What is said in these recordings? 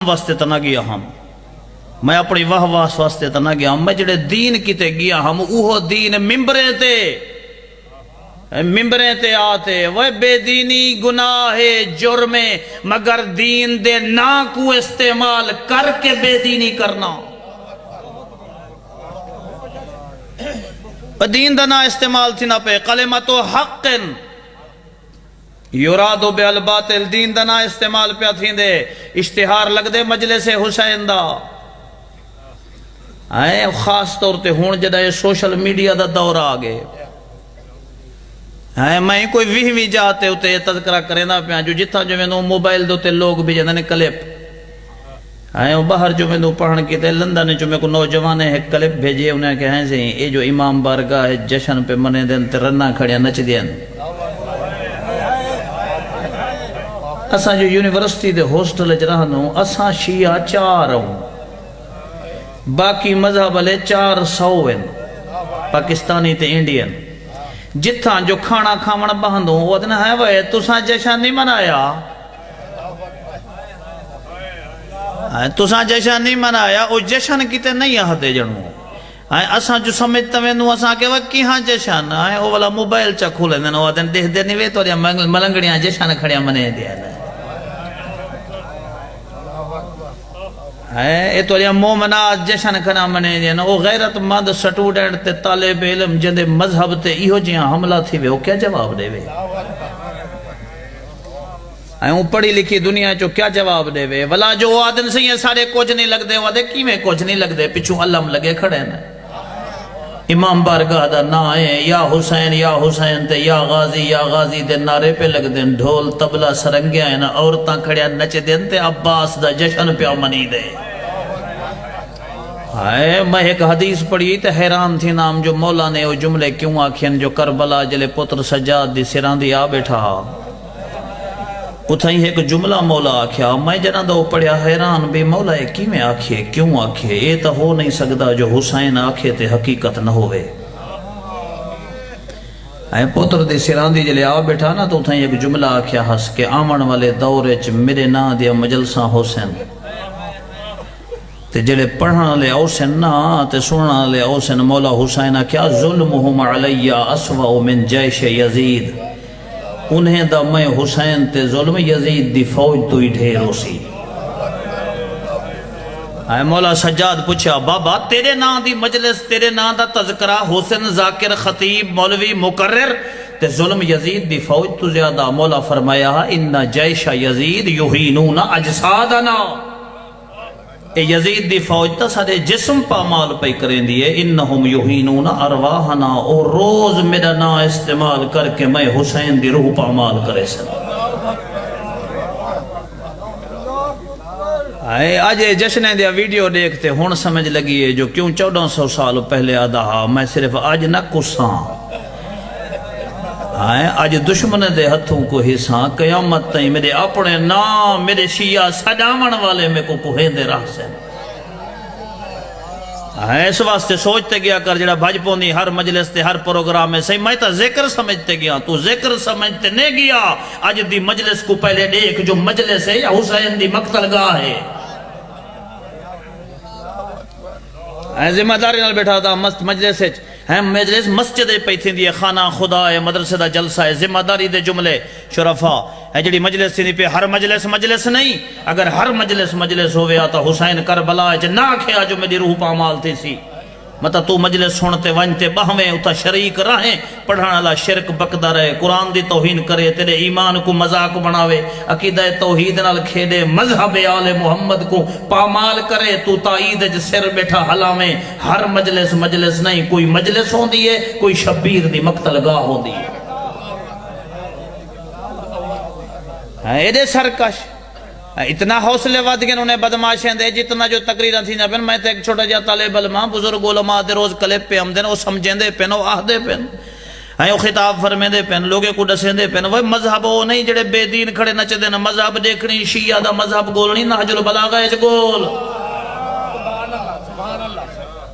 واسطے تو نہ گیا ہم میں اپنی واہ واس واسطے تو نہ گیا ہم میں جڑے دین کیتے گیا ہم اوہ دین ممبریں تے آتے وہ بے دینی گناہ جرم مگر دین دے نا کو استعمال کر کے بے دینی کرنا دین دا نا استعمال تھی نہ پہ کلمۃ حق یرادو بے الباطل دین دا نا استعمال پہ تھی دے اشتہار لگ دے مجلس حسین دا خاص طور تے ہون جدہ سوشل میڈیا دا دور آگے میں کوئی وی جاتے ہوتے تذکرہ کرے نا پہ جو جتھا جو میں نو موبائل دوتے لوگ بھی جانے کلپ باہر جو میں نو پڑھن کی تے لندن جو میں کو نوجوانے ایک کلپ بھیجے انہیں کہیں سے اے جو امام بارگاہ جشن پہ منے دن تے رنہ کھڑیا نچ دین اساں جو یونیورسٹی دے ہوسٹل جرہنوں اساں شیعہ 4 ہوں باقی مذہب والے 400 ہیں پاکستانی تے انڈین جتھاں جو کھانا کھامن بہندوں وہ دن ہے وہ تساں جشن نہیں منایا تساں جشن نہیں منایا او جشن کیتے نہیں آتے جنوں اساں جو سمجھتا میں نو اساں کہ وہ کیہاں جشن او والا موبائل چا کھولے دن وہ دن دیکھ دے نہیں وے تو ملنگڑیاں جشن کھڑیاں منے دیا اے تو لیا مومنات جشن کھنا منے دیا او غیرت مند سٹوڈنٹ تے طالب علم جندے مذہب تے ایہو جیاں حملہ تھی وے وہ کیا جواب دے وے پڑھی لکھی دنیا چو کیا جواب دے وے ولا جو آدن سے یہ سارے کچھ نہیں لگ دے وادے کی میں کچھ نہیں لگ دے پچھو علم لگے کھڑے نا امام بارگاہ دا نا آئے یا حسین تے یا غازی دے نعرے پہ لگ دیں ڈھول طبلہ سرنگے آئے نا عورتاں کھڑیا نچ دیں تے عباس دا جشن پہ منی دے میں ایک حدیث پڑھی تے حیران تھی نام جو مولا نے وہ جملے کیوں آکھین جو کربلا جلے پتر سجاد دی سران دی آ بیٹھا اتھائی ایک جملہ مولا آکھیا میں جنہ دا وہ پڑھیا حیران بھی مولا ہے کی میں آکھے کیوں آکھے یہ تو ہو نہیں سکتا جو حسین آکھے تے حقیقت نہ ہوئے پتر دی سران دی جلے آ بیٹھا نا تو اتھائی ایک جملہ آکھیا ہس کہ آمن والے دورے چ میرے نا دیا مجلساں حسین تے جلے پڑھنا لے اوسن نا تے سننا لے اوسن مولا حسین کیا ظلمہم علیہ اسوأ من جیش یزید انہیں دا میں حسین تے ظلم یزید دی فوج تو ہی ڈھیر ہو سی مولا سجاد پوچھا بابا تیرے نا دی مجلس تیرے نا دا تذکرہ حسن ذاکر خطیب مولوی مقرر تے ظلم یزید دی فوج تو زیادہ مولا فرمایا ان جیش یزید یحینون اجسادنا اے یزید دی فوج تا سارے جسم پامال پہ کریں دیئے انہم یحینون ارواحنا اور روز میرا نا استعمال کر کے میں حسین دی روح پامال کرے سن آج جشن دیا ویڈیو دیکھتے ہون سمجھ لگی ہے جو کیوں 1400 سال پہلے آدھا میں صرف آج نہ کساں آج دشمن دے ہتھوں کو حصہ قیامت تائیں میرے اپنے نام میرے شیعہ سجامن والے میں کو کوہیں دے رہ سے اس واسطے سوچتے گیا کر جڑا بھج پوندی ہر مجلس تے ہر پروگرام میں صحیح میں تا ذکر سمجھتے گیا تو ذکر سمجھتے نہیں گیا آج دی مجلس کو پہلے دیکھ جو مجلس ہے یا حسین دی مقتل گاہ ہے ذمہ داری نال بیٹھا تھا مست مجلس ہے مجلس مسجد پہ تھی دی خانہ خدا ہے مدرسہ دا جلسہ ہے ذمہ داری دے جملے شرفا ہے جڑی مجلس تھی پہ ہر مجلس نہیں اگر ہر مجلس ہوئے آتا حسین کربلا ہے نہ کھیا جو میری روح پامال تھی سی مطلب تو مجلس سنتے ونجتے بہویں اتا شریک رہیں پڑھانا اللہ شرک بکدہ رہے قرآن دی توہین کرے تیرے ایمان کو مذاق بناوے عقیدہ توحید نال کھیدے مذہب آل محمد کو پامال کرے تو تائید جو سر بیٹھا حلاویں ہر مجلس نہیں کوئی مجلس ہوں دیئے کوئی شبیر دی مقتل گاہ ہوں دیئے ایدے سرکش اتنا حوصلے واد گئے انہیں بدماشیں دے جتنا جو تقریرہ تھی نہ میں تے ایک چھوٹا جا طالب علماء بزرگ علماء دے روز کلپ پہ ہم دے وہ سمجھیں دے پہن وہ آہ دے پہن وہ خطاب فرمیں دے پہن لوگے کو ڈسیں دے پہن وہ مذہب وہ نہیں جڑے بے دین کھڑے نہ چدے نا مذہب دیکھنی شیعہ دا مذہب گول نہیں نحج البلاغہ ہے گول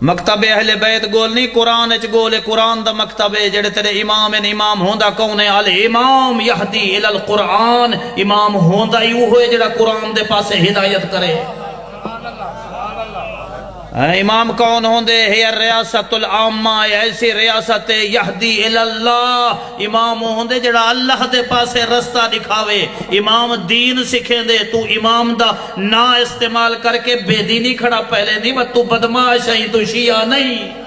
مکتب اہل بیت گول نہیں، قرآن اچ گول ہے، قرآن دا مکتب ہے، جڑے تیرے امام ہیں، امام ہوندا کون ہے؟ الامام یہدی الی القرآن، امام ہوندا ہی وہ ہے جڑا قرآن دے پاسے ہدایت کرے۔ امام کون ہوندے؟ ہے ریاست العامہ، ایسی ریاست یہدی الی اللہ، امام ہوندے جڑا اللہ دے پاسے رستہ دکھاوے، امام دین سکھیں دے۔ تو امام دا نا استعمال کر کے بے دینی کھڑا پہلے نہیں، تو بدماش ہے، تو شیعہ نہیں۔